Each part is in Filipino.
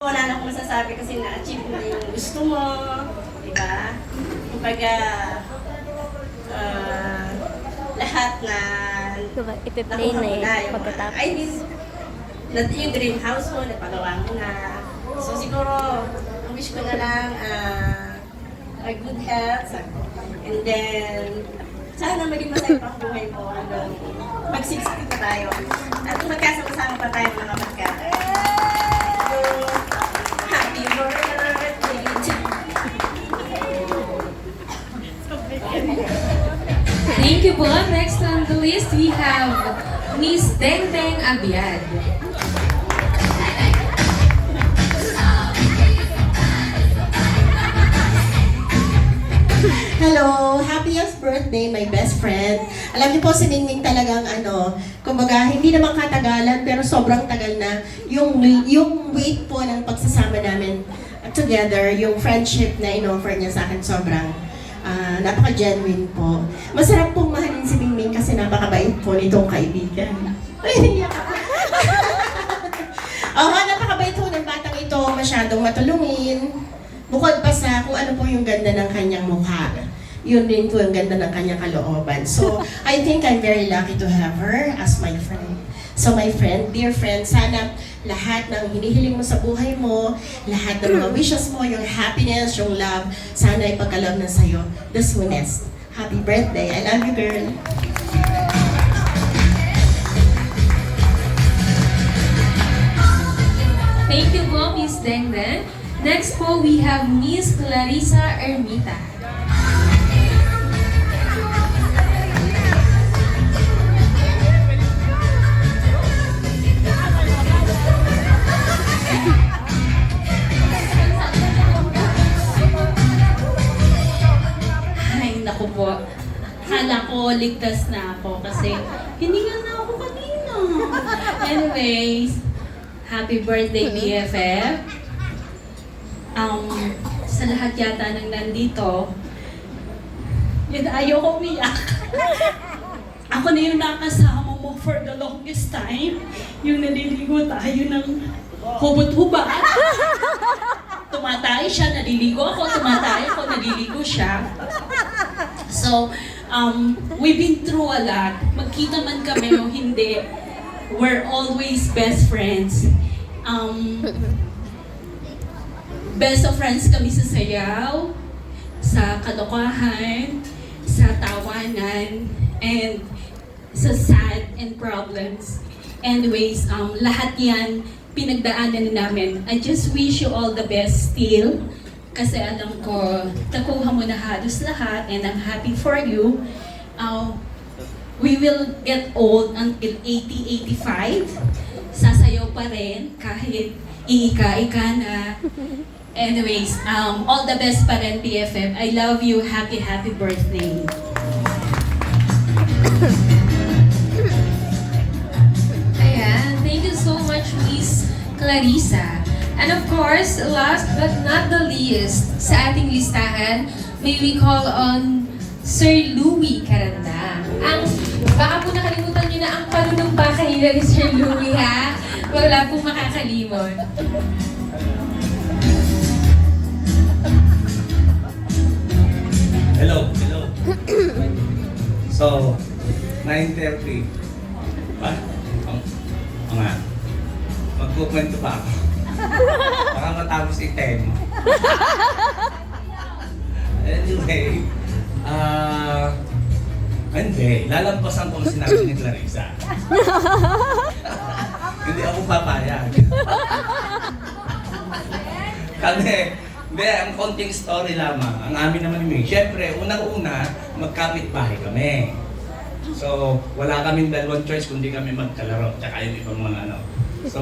Wala na akong masasabi kasi na-achieve mo na yung gusto mo, di ba? Kumbaga, lahat na Ipe-play na eh, pagkatapos. I mean, yung dream house mo, napagawa mo na. So siguro, ang wish ko na lang, a good health, and then, sana maging masaya pa ang buhay mo hanggang mag-60 pa tayo. At magkasama-sama pa tayo mga magkaka. So, happy birthday to Thank you po. Next on the list, we have Miss Deng Deng Abiad. Hello! Happiest birthday, my best friend. Alam niyo po, si Ningning talagang kumbaga, hindi naman katagalan, pero sobrang tagal na yung weight po ng pagsasama namin together, yung friendship na in-offer niya sa akin, sobrang napaka-genuine po. Masarap pong mahalin si Ningning kasi napakabait po nitong kaibigan. Ay, napakabait po ng batang ito, masyadong matulungin. Bukod pa sa kung ano po yung ganda ng kanyang mukha, yun din po yung ganda ng kanyang kalooban. So, I think I'm very lucky to have her as my friend. So, my friend, dear friend, sana lahat ng hinihiling mo sa buhay mo, lahat ng mga wishes mo, yung happiness, yung love, sana ipagkaloob na sa'yo the soonest. Happy birthday. I love you, girl. Thank you po, Miss Deng Deng. Next po, we have Miss Clarissa Ermita. Ay, naku po. Akala ko ligtas na ako kasi hininga na ako kanina. Anyways, happy birthday BFF. Sa lahat yata ng nandito, yun, ayoko umiyak. Ako na yung nakasama mo for the longest time. Yung naliligo tayo ng hubot-hubat. Tumatay siya, naliligo ako, tumatay ako, naliligo siya. So, we've been through a lot. Magkita man kami o hindi, we're always best friends. Best of friends kami sa sayaw, sa kalokohan, sa tawanan, and sa sad and problems. Anyways, lahat yan pinagdaanan namin. I just wish you all the best still. Kasi alam ko, nakuha mo na halos lahat and I'm happy for you. We will get old until 80, 85. Sasayaw pa rin kahit iika-ika na. Anyways, all the best pa rin, BFF. I love you. Happy, happy birthday. Ayan, thank you so much, Miss Clarissa. And of course, last but not the least, sa ating listahan, may we call on Sir Louie Caranda. Baka po nakalimutan niyo na ang panunong bakahila ni Sir Louie, ha? Wala pong makakalimot. Hello. So, 9:30. Ba? Nga. Magkukwento pa ako. Baka matapos 10. Anyway, hindi. Lalampasan ko ang sinabi ni Clarissa. Hindi ako papayag. Hindi, ang konting story lamang. Ang amin naman ni May. Siyempre, unang-una, magkapit-bahay kami. So, wala kaming dalawang choice kundi kami magkalaro. Tsaka yung ibang mga ano. So,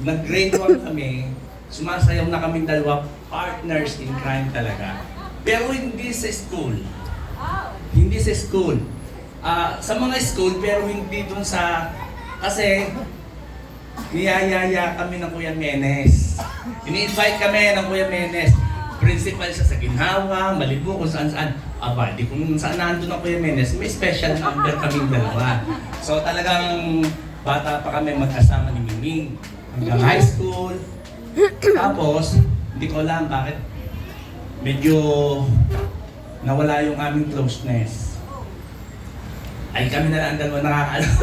nag-grade 1 kami. Sumasayaw na kaming dalawa, partners in crime talaga. Pero hindi sa school. Hindi sa school. Sa mga school, pero hindi dun sa... Kasi, niyayaya kami ng Kuya Menes. Ini-invite kami ng Kuya Menes. Principal siya sa Ginhawa, Malibu, kung saan-saan. Aba, di kung saan nandun ang Kuya Menes, may special number kaming dalawa. So talagang bata pa kami magkasama ni Miming. Hanggang high school, Tapos, hindi ko alam bakit medyo nawala yung aming closeness. Ay, kami na lang ang dalawa nakakaalam.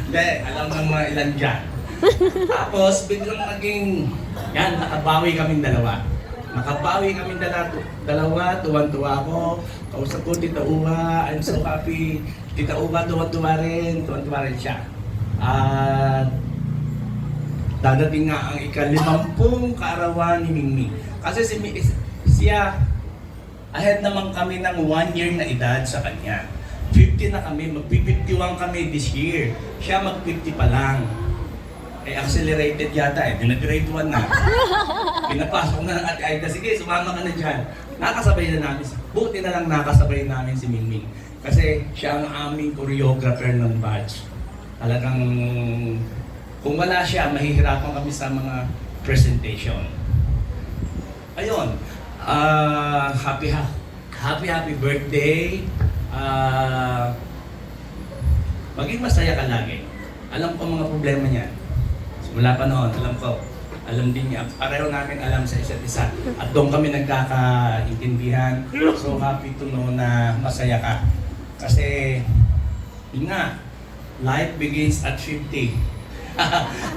Hindi, alam ng mga ilan dyan. Tapos, biglang naging, yan, nakabawi kaming dalawa. Nakabawi kaming dalawa, tuwan-tuwa ako. Kausap ko, Tita Uwa, I'm so happy. Tita Uwa, tuwan-tuwa rin siya. At dadating nga ang ika-50 kaarawan ni Mingming. Kasi siya, ahead naman kami ng 1 year na edad sa kanya. 50 na kami, mag-51 kami this year. Siya mag-50 pa lang. Eh, accelerated yata eh. Grade 1 na. Pinapasok na ng Ate Aida. Sige, sumama ka na dyan. Nakasabay na namin. Buti na lang nakasabay namin si Mingming. Kasi siya ang aming choreographer ng batch. Talagang, kung wala siya, mahihirapan kami sa mga presentation. Ayun. Happy birthday. Maging masaya ka lagi. Alam ko mga problema niya. Mula pa noon, alam ko. Alam din niya. Pareho namin alam sa isa't isa. At doon kami nagkakaintindihan. So happy to know na masaya ka. Kasi, yun nga, life begins at 50.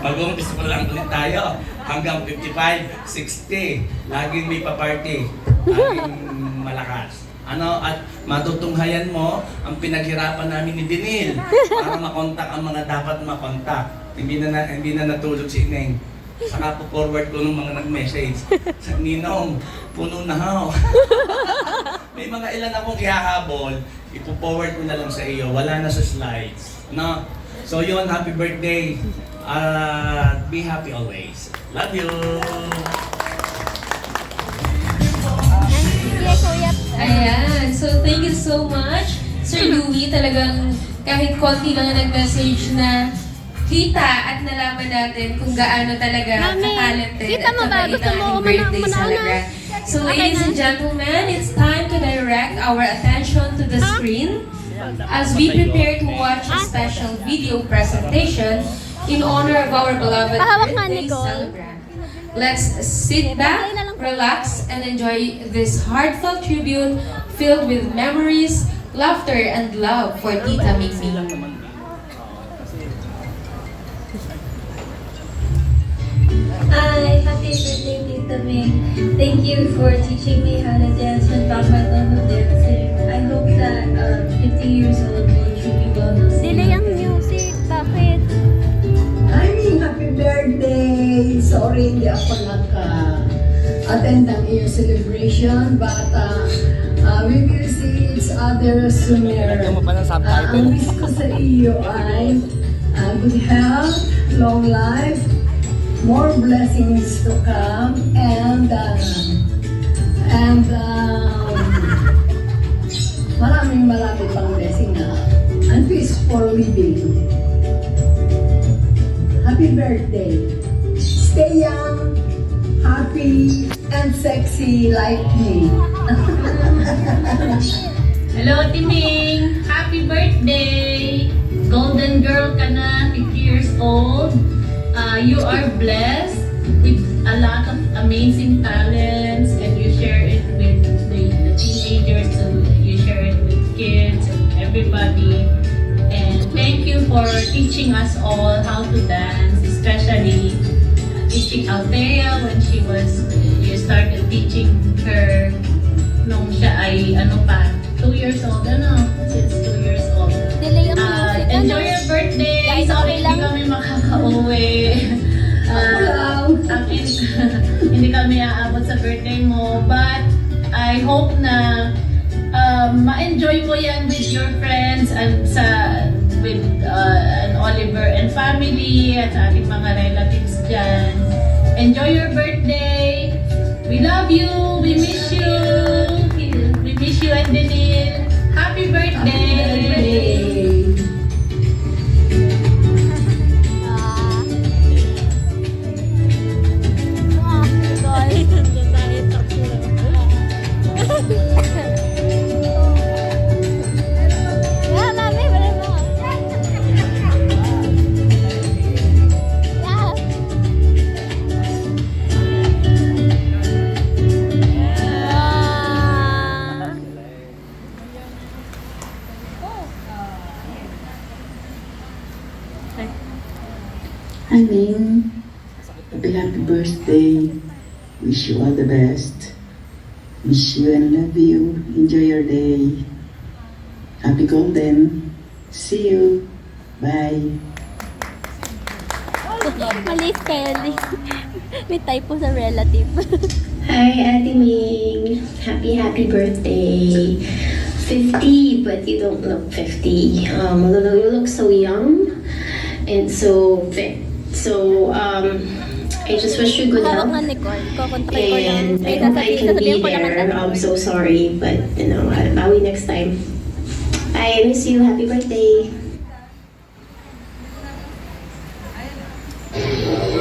Mag-umpisa pa lang ulit tayo. Hanggang 55, 60. Laging may pa-party. Laging malakas. At matutunghayan mo ang pinaghirapan namin ni Dinil para makontak ang mga dapat makontak. Hindi na natulog si Ineng. Saka po forward ko ng mga nag-message. Sa Ninong, puno na ho. May mga ilan akong ihahabol, ipo-forward ko na lang sa iyo. Wala na sa slides. No? So yun, happy birthday. Be happy always. Love you! Sige, kuya. Ayan. So, thank you so much, Sir Louie. Talagang kahit konti lang ang nag-message na kita at nalaman natin kung gaano talaga Mami, ka-talented kita mo ba? at Gusto mo ang birthday muna- celebrant. So, ladies and gentlemen, it's time to direct our attention to the screen as we prepare to watch a special video presentation in honor of our beloved Pahawak nga, birthday Nicole. celebrant. Let's sit back, relax, and enjoy this heartfelt tribute filled with memories, laughter, and love for Tita Mingming. Hi, happy birthday, Tita Ming. Thank you for teaching me how to dance when Papa Tono dancing. I hope that 50 years old will treat me well. Delay ang music. Bakit? Ay, happy birthday! Sorry, hindi ako naka-attend ng iyong celebration, but we will see each other sooner. Ang wish ko sa iyo ay good health, long life, more blessings to come, and maraming pang blessing and peaceful living. Happy birthday. Stay young, happy, and sexy like me. Hello, Timing! Happy birthday! Golden girl ka na, 50 years old. You are blessed with a lot of amazing talents, and you share it with the teenagers, and you share it with kids and everybody. And thank you for teaching us all how to dance, especially teaching Althea when you started teaching her nung siya ay 2 years old, since 2 years old. Delay ang music. Enjoy your birthday! Guys, Sorry, okay lang. hindi kami makaka-uwi. Hindi kami aabot sa birthday mo, but I hope na ma-enjoy mo yan with your friends and with Oliver and family at sa ating mga relatives dyan. Enjoy your birthday! We love you! We miss you! We miss you and Denil! Happy birthday! Yeah, mami, wala mo. Yeah. Hi, Ming. Happy birthday. Wish you all the best. Miss you and love you. Enjoy your day. Happy Golden. See you. Bye. Mali spelling. May typo sa relative. Hi, Ate Ming. Happy birthday. 50, but you don't look 50. Although you look so young and so fit. So, I just wish you good Hawak health. nga Nicole. Kukontrol ko lang. And I hope I can be Sasabihin ko naman there. I'm so sorry, but I'll bawi next time. Bye, I miss you. Happy birthday.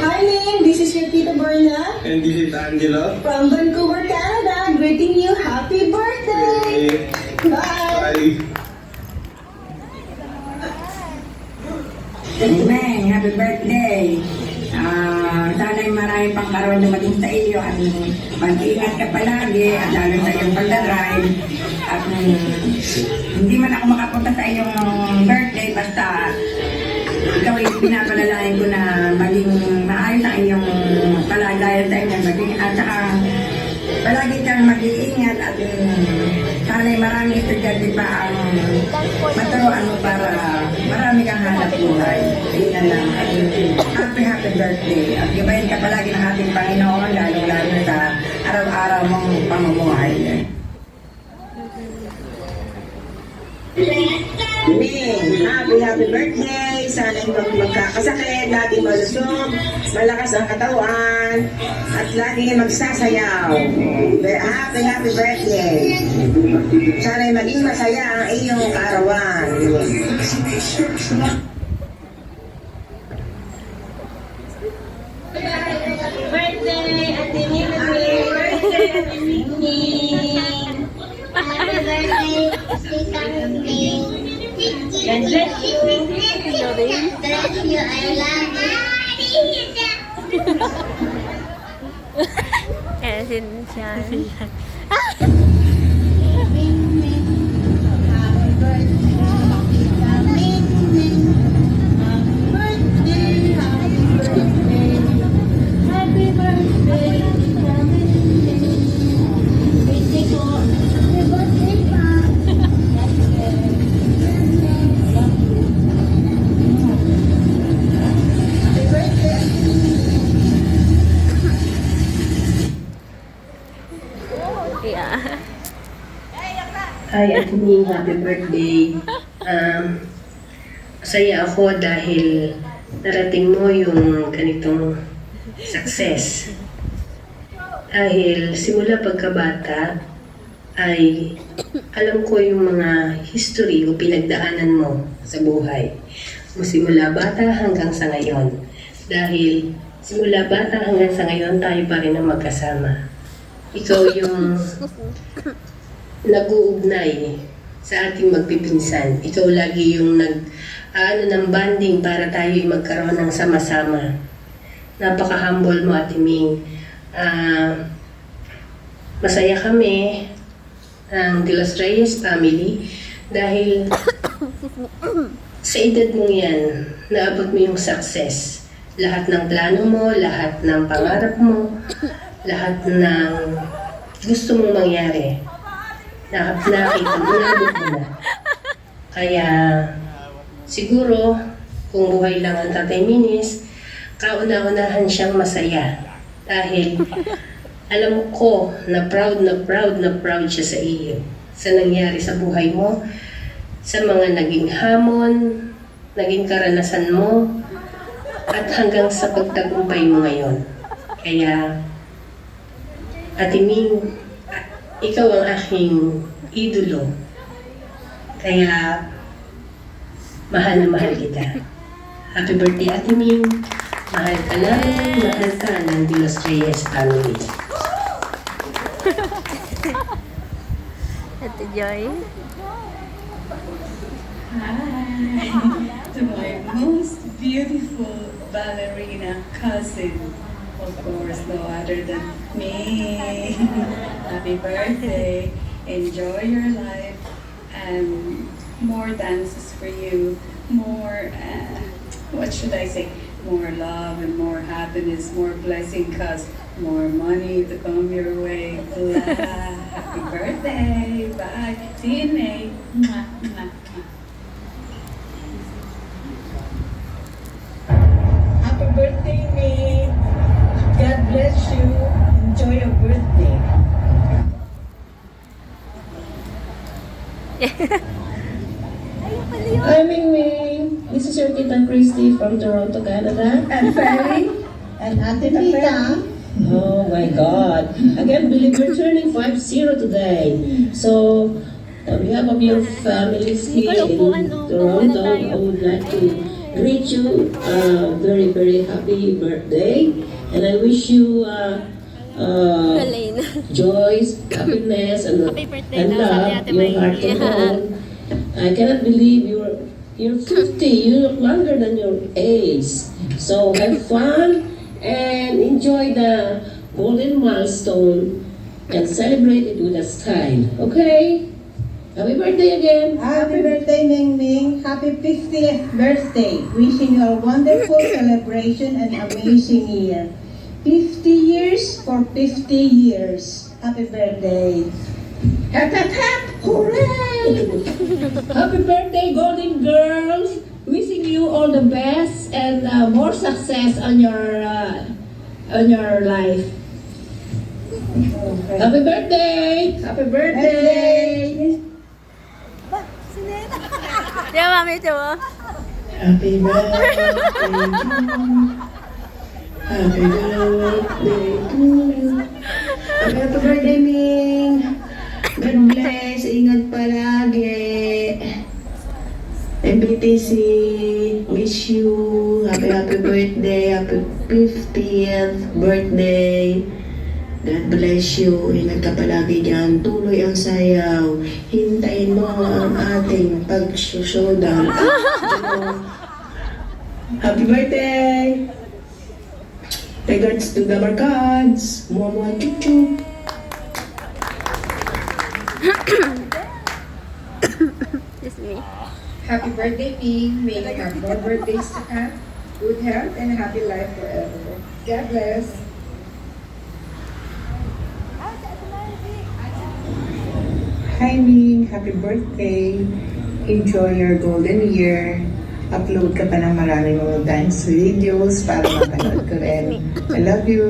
Hi, Ming. This is your Tita Berna And this is Angelo. from Vancouver, Canada. Greeting you. Happy birthday. Bye. Meng, happy birthday! Sana'y marami pang karoon dumating sa iyo at mag-ingat ka palagi at lalo sa iyong pagdadrive. At hindi man ako makapunta sa iyong birthday basta ikaw ay pinapalalain ko na maging maayos ang iyong kalagayan sa inyo. At saka palagi kang mag-iingat at sana'y maraming estudyante pa ang maturuan mo para marami kang hanap buhay. Ayun na lang. Happy birthday. At gabayin ka palagi ng ating Panginoon, lalo-lalo sa araw-araw mong pamumuhay. Ming, happy birthday! Sana magkakasakit, lagi malusog, malakas ang katawan, at lagi magsasayaw. Happy birthday! Sana maging masaya ang iyong kaarawan. Birthday, Ate Ming! Happy birthday, Ate Ming! Happy birthday, Tita Ming! God bless you! God bless you! I love you! Kaya siya. Yeah. Hi, Ate Ming. Happy birthday. Masaya ako dahil narating mo yung ganitong success. Dahil simula pagkabata ay alam ko yung mga history o pinagdaanan mo sa buhay. Simula bata hanggang sa ngayon. Dahil simula bata hanggang sa ngayon tayo pa rin ang magkasama. Ikaw yung nag-uugnay sa ating magpipinsan. Ikaw lagi yung ng banding para tayo magkaroon ng sama-sama. Napaka-humble mo, Ate Ming. Masaya kami ng De Los Reyes family dahil sa edad mong yan, naabot mo yung success. Lahat ng plano mo, lahat ng pangarap mo, lahat ng gusto mong mangyari, nakita mo, naabot mo na. Kaya, siguro, kung buhay lang ang Tatay Minis, kauna-unahan siyang masaya. Dahil, alam ko na proud siya sa iyo. Sa nangyari sa buhay mo, sa mga naging hamon, naging karanasan mo, at hanggang sa pagtagumpay mo ngayon. Kaya, Ate Ming, ikaw ang aking idolo. Kaya, mahal na mahal kita. Happy birthday, Ate Ming. Mahal ka namin, mahal ka ng De Los Reyes family. Ate Joy. Hi! To my most beautiful ballerina cousin. Of course, no other than me. Happy birthday. Enjoy your life. And more dances for you. More, what should I say? more love and more happiness, more blessing, cause more money to come your way. Happy birthday. Bye. See you in May. Mwah, mwah, mwah. Happy birthday, May. God bless you. Enjoy your birthday. Hi, Ming Ming. This is your Tita Christy from Toronto, Canada. And Ferry. And Ate Tita. Oh my God. I can't believe you're turning 50 today. So, on behalf of your families here in Toronto, I would like to greet you a very, very happy birthday. And I wish you joy, happiness, and love your heart and home. I cannot believe you're 50. You look younger than your age. So have fun and enjoy the golden milestone and celebrate it with a style. Okay? Happy birthday again. Happy birthday, Ming Ming. Happy 50th birthday. Wishing you a wonderful celebration and amazing year. 50 years for 50 years. Happy birthday. Hap, hap, hap! Hooray! Happy birthday, Golden Girls! Wishing you all the best and more success on your life. Happy birthday! Happy birthday! Yeah, mami, coba. Happy birthday to you. Happy birthday to you. Happy birthday, Ming. God bless. Ingat palagi. MBTC, wish you happy birthday, happy 50th birthday. God bless you. Ingat ka palagi dyan. Tuloy ang sayaw. Hintayin mo ang ating pag-showdown. Happy birthday! Regards to the Barkads. Mua chuchu. Just me. Happy birthday, Ming. May you have more birthdays to come. Good health and a happy life forever. God bless. Hi, Ming. Happy birthday. Enjoy your golden year. Upload ka pa ng maraming mga dance videos para mapanood ko rin. I love you.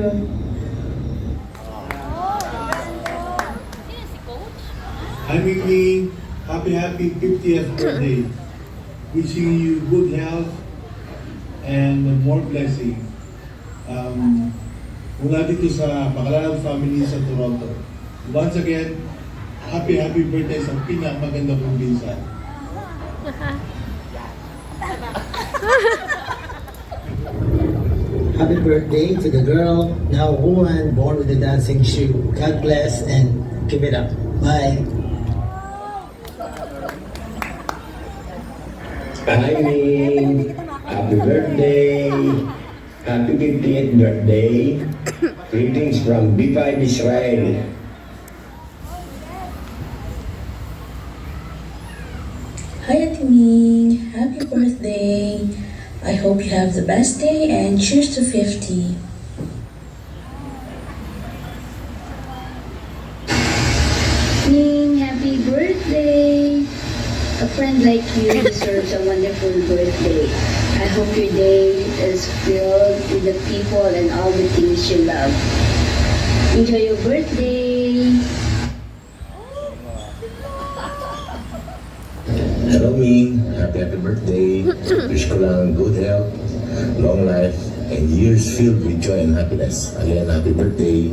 Hi, Ming Ming. Happy 50th birthday. Wishing you good health and more blessing. Mula dito sa Bacalao family sa Toronto. Once again, happy birthday sa pinakamaganda kong pinsan. Happy birthday to the girl, now woman, born with a dancing shoe. God bless and keep it up. Bye. Hi, Ming. Happy birthday. Happy 50th birthday. Greetings from B5 Israel. Hi, Ate Ming. Happy birthday. I hope you have the best day and cheers to 50. Ming, happy birthday! A friend like you deserves a wonderful birthday. I hope your day is filled with the people and all the things you love. Enjoy your birthday! Hello, Ming. Happy birthday. Wish ko lang good health, long life, and years filled with joy and happiness. Again, happy birthday.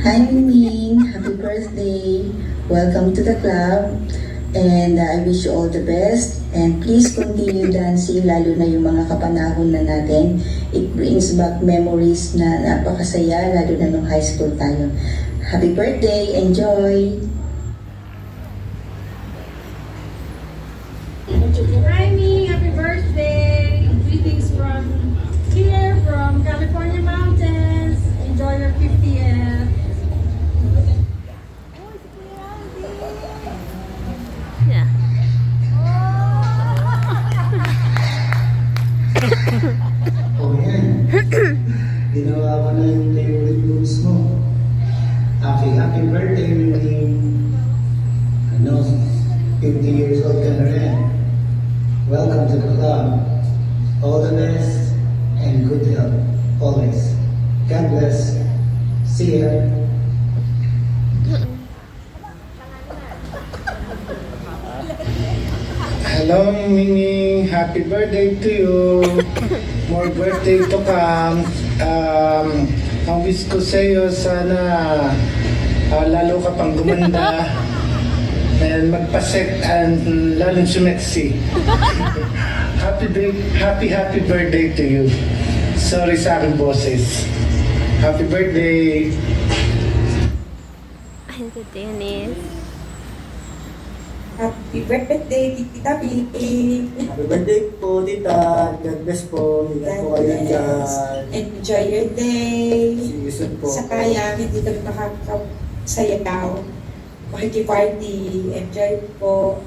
Hi, Ming. Happy birthday. Welcome to the club. And I wish you all the best. And please continue dancing, lalo na yung mga kapanahon na natin. It brings back memories na napakasaya, lalo na nung high school tayo. Happy birthday. Enjoy. Hi, Ming. Happy birthday. Greetings from here, from California mountains. Enjoy your 50th. Yeah. birthday, Mingming. Ano, 50 years old ka na rin. Welcome to the club. All the best and good health always. God bless. See ya. Hello, Mingming. Happy birthday to you. More birthday to come. Ang wish ko sa iyo, sana lalo ka pang gumanda and magpasek and lalong sumeksi. Happy birthday to you. Sorry sa aking boses. Happy birthday. Ay, ito Dennis. Happy birthday, Tita Vicky. Happy birthday po, tita. God bless po. Ingat po kayo dyan. Enjoy your day. See you soon po. Sa kaya, hindi ka makakasayaw. Makikiparty. Enjoy po.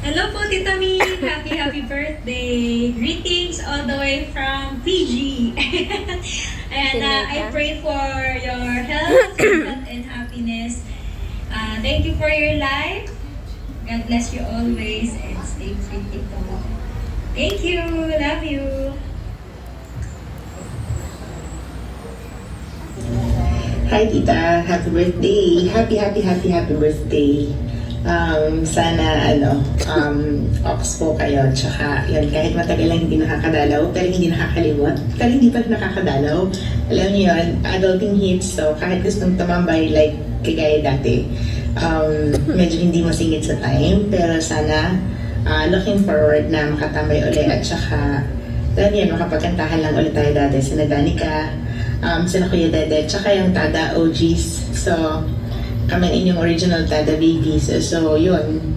Hello po, Tita Mi! Happy birthday! Greetings all the way from Fiji! And I pray for your health and happiness. Thank you for your life. God bless you always and stay fit ito. Thank you! Love you! Hi tita, happy birthday. Happy birthday. Sana ox po kayo, tsaka yan, kahit matagal lang hindi nakakadalaw, pero hindi nakakalimot, pero hindi pa nakakadalaw. Alam niyo yun, adulting hits, so kahit gustong tumambay like kagaya dati, medyo hindi masingit sa time, pero sana looking forward na makatambay ulit, at tsaka alam niyo, makapagkantahan lang ulit tayo dati, sina Danica, sina Kuya Dede, tsaka yung Tada OGs, so kami inyong original Tada Babies. So yun,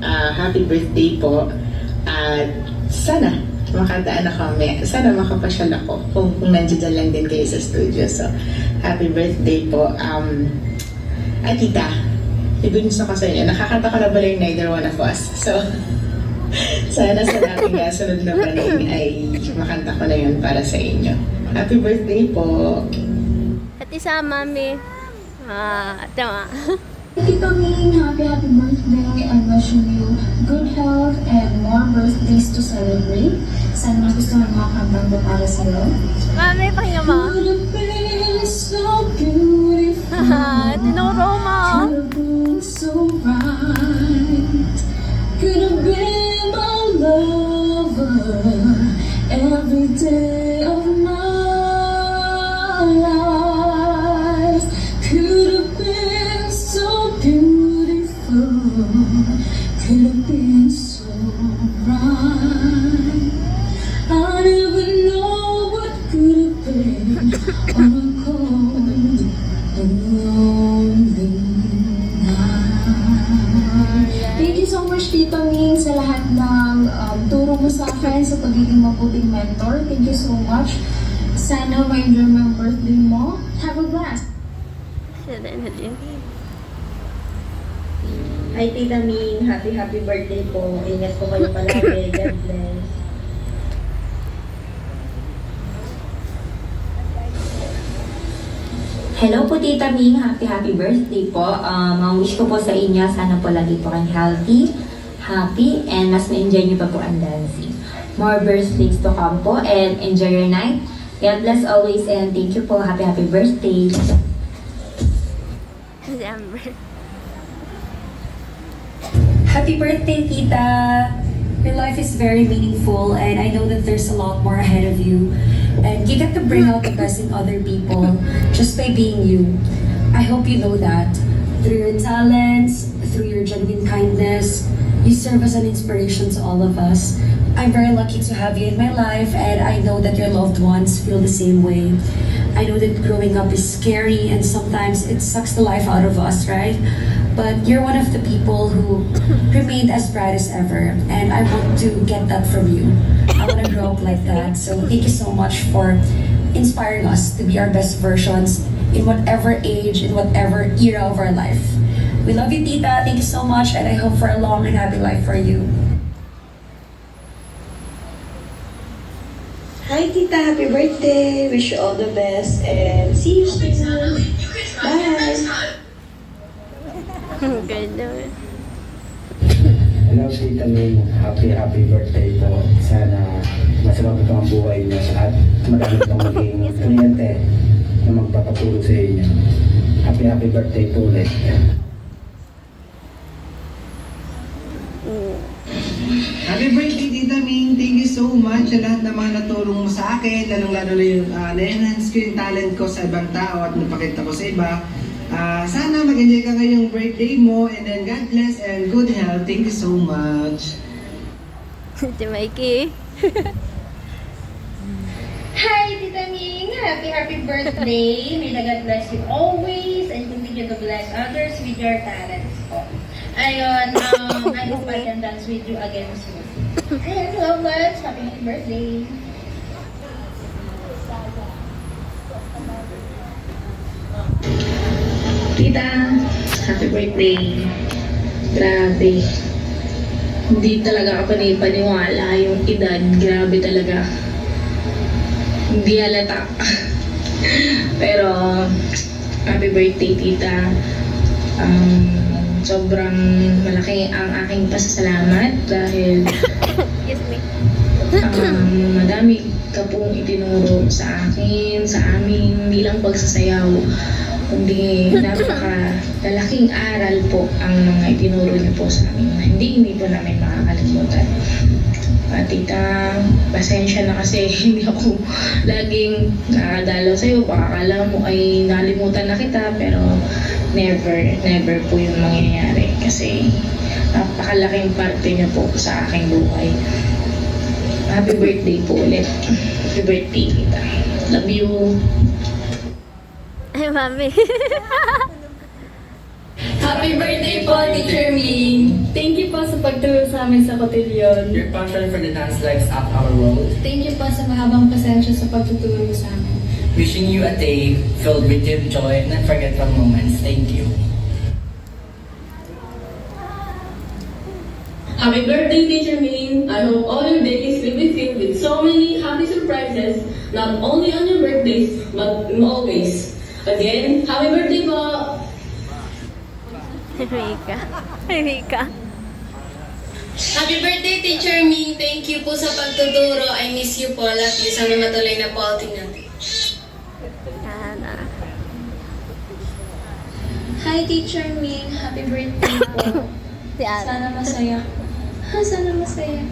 happy birthday po. At sana makadaan na kami. Sana makapasyal ako kung nandiyan lang din kayo sa studio. So happy birthday po. At tita, ibigin ko sa inyo, nakakanta ko na pala yung Neither One of Us. So sana sa nating sunod na panig ay makanta ko na yun para sa inyo. Happy birthday po. At isa, mami. Tama. Tito Ming, happy birthday. I'm wishing you good health and more birthdays to celebrate. Sana magustuhan mo ang kantang ko para sa'yo. Mami, pakinggan mo. Could have been so beautiful. Tinuro mo. Could have been so right. Could have been my lover every day of my life. Could have been so beautiful, could have been so right. I never know what could have been on a cold and lonely night. Thank you so much, Tito Ming, sa lahat ng turo mo sa akin sa pagiging mabuting mentor. Thank you so much. Sana ma-enjoy mo ang birthday mo. Have a blast! Hi, Tita Ming. Happy birthday po. Ingat po kayo palagi. God bless. Hello po Tita Ming, happy birthday po. Ang wish ko po sa inyo, sana po lagi po kayong healthy, happy, and mas ma-enjoy niyo pa po ang dancing. More birthdays to come po, and enjoy your night. God bless always, and thank you po. Happy birthday. Happy birthday, Tita! Your life is very meaningful, and I know that there's a lot more ahead of you. And you get to bring out the best in other people just by being you. I hope you know that. Through your talents, through your genuine kindness, you serve as an inspiration to all of us. I'm very lucky to have you in my life, and I know that your loved ones feel the same way. I know that growing up is scary, and sometimes it sucks the life out of us, right? But you're one of the people who remained as bright as ever, and I want to get that from you. I want to grow up like that, so thank you so much for inspiring us to be our best versions in whatever age, in whatever era of our life. We love you, Tita. Thank you so much, and I hope for a long and happy life for you. Hi, Tita. Happy birthday. Wish you all the best and see you soon. Bye. Ganda. Hello, Tita Ming. Happy birthday po. Sana masarap ito ang buhay niyo at madami itong maging kliyente na magpapatulong sa inyo. Happy birthday po ulit. Happy birthday, Tita Ming. Thank you so much sa lahat ng mga natulong mo sa akin, lalong-lalo na yung na-enhance ko yung talent ko sa ibang tao at napakita ko sa iba. Sana mag-enjoy ka ngayong birthday mo and then God bless and good health. Thank you so much. Si Mikey. Hi, Tita Ming! Happy birthday! May God bless you always and continue to bless others with your talents po. Ayun, I hope I can dance with you again soon. Ayun, love much! Happy birthday! Tita, happy birthday. Grabe. Hindi talaga ako paniwala yung edad. Grabe talaga. Hindi halata. Pero, happy birthday, Tita. Sobrang malaki ang aking pasasalamat dahil madami ka pong itinuro sa akin, sa amin, hindi lang pagsasayaw, kundi napaka-lalaking aral po ang mga itinuro niyo po sa amin na hindi po namin makakalimutan. Tita, pasensya na kasi hindi ako laging nakakadalaw sa'yo. Baka akala mo ay nalimutan na kita, pero never po yung mangyayari kasi napakalaking parte niyo po sa aking buhay. Happy birthday po ulit. Happy birthday, Tita. Love you. Ay, mami. Happy birthday po, Teacher Ming! Thank you po sa pagturo sa amin sa kotilyon. Your passion for the dance lights up our world. Thank you po sa mahabang pasensya sa pagtuturo sa amin. Wishing you a day filled with deep joy and unforgettable moments. Thank you. Happy birthday, Teacher Ming! I hope all your days will be filled with so many happy surprises, not only on your birthdays, but always. Again, happy birthday po! Rika. Happy birthday, Teacher Ming! Thank you po sa pagtuturo. I miss you po. Love you. Sana matuloy na po outing natin. Hi, Teacher Ming! Happy birthday po! Sana masaya. Sana masaya.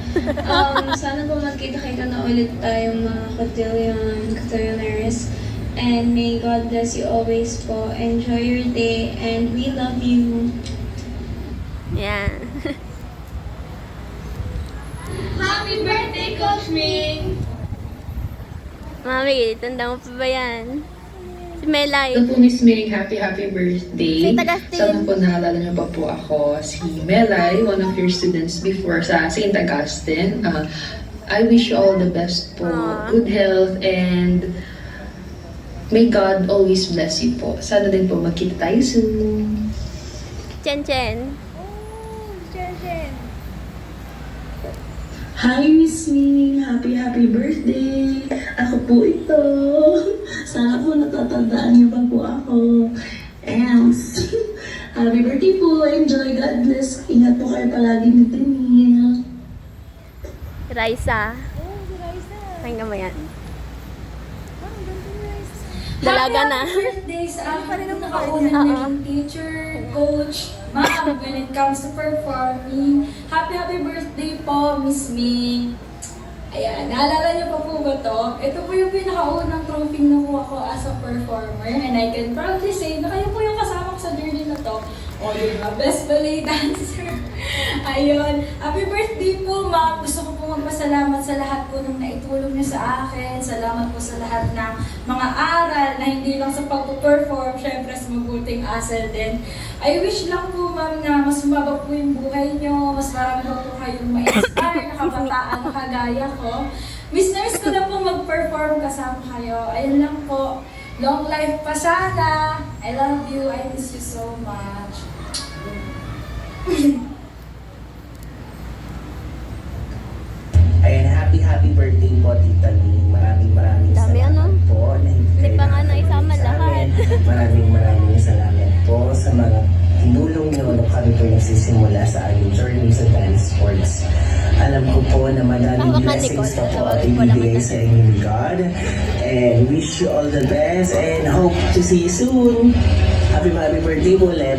Sana po magkita-kita na ulit tayong mga cotillionnaises. And may God bless you always po. Enjoy your day and we love you. Yan. Happy birthday, Coach Ming! Mami, tanda mo pa ba yan? Si Melay. Ito po, Miss Ming, happy birthday. Si Tagastin. Sana po naalala niyo pa po ako, si Melay, one of your students before sa St. Augustine. I wish you all the best po. Good health and may God always bless you po. Sana din po magkita tayo soon. Chen. Hi, Miss Ming! Happy birthday! Ako po ito. Sana po natatandaan niyo pa po ako. Ems! Happy birthday po! Enjoy! God bless! Ingat po kayo palagi ni Tenia. Raisa. Pakinggan mo yan. Dalaga na. Happy birthday sa aking pinakauna naging teacher, coach, ma'am, when it comes to performing. Happy birthday po, Miss Ming. Ayan, naalala niyo pa po ba to? Ito po yung pinakaunang trophy na nakuha ko as a performer and I can proudly say na kayo po yung kasama ko sa journey na to. O, yung best ballet dancer. Ayun. Happy birthday po, ma'am. Gusto ko po magpasalamat sa lahat po ng naitulong niyo sa akin. Salamat po sa lahat ng mga aral na hindi lang sa pag-perform, syempre sa mabuting asal din. I wish lang po, ma'am, na mas sumaba po yung buhay niyo, mas marami po kayong ma-inspire na kabataan na kagaya ko. Miss na miss ko na po mag-perform kasama kayo. Ayun lang po. Long life pa sana. I love you. I miss you so much. Ayan, happy birthday po, Tita Ming. Maraming sa aming journey sa dance sports. Alam ko po na madaming blessings pa po ang ibibigay sa inyo ni God. And wish you all the best and hope to see you soon. Happy birthday po ulit.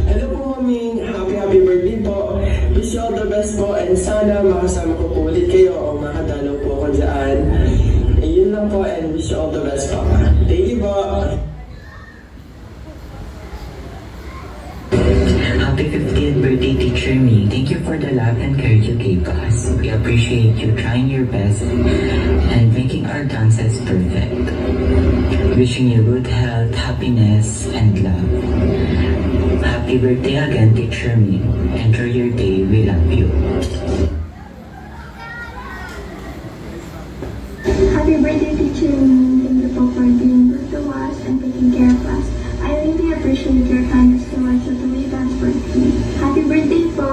Hello po, Maming. Happy birthday po. Wish you all the best po and sana makasama ko po ulit kayo o makadalaw po ako dyan. Yun lang po and wish you all the best po. Thank you po. Happy 50th birthday, Teacher Ming. Thank you for the love and care you gave us. We appreciate you trying your best and making our dances perfect. Wishing you good health, happiness, and love. Happy birthday again, Teacher Ming. Enjoy your day. We love you. Happy birthday, Teacher Ming. Thank you po for being good to us and taking care of us. I really appreciate your kindness towards us to make us birthday. Happy birthday po!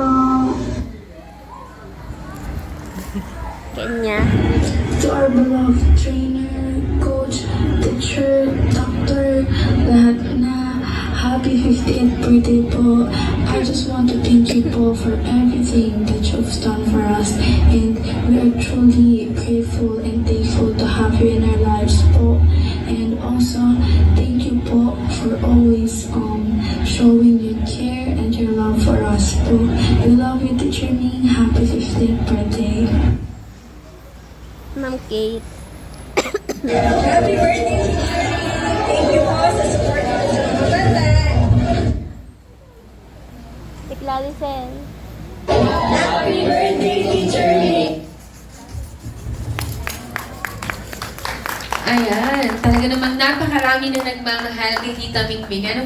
Kanya. To our beloved trainer, coach, teacher, doctor, lahat na happy 50th birthday po. I just want to thank you po for everything that you've done for us, and we are truly grateful and thankful to have you in our lives po. And also, thank you po for always showing your care and your love for us po. We love you, Teacher Ming. Happy 50th birthday. Ma'am Kate. Happy birthday, Teacher Ming! Thank you po sa support mo sa mga bata. Tikla Lisel. Happy birthday, Teacher Ming! Ayan, talaga namang napakarami na nagmamahal kay Tita Ming Ming. Ano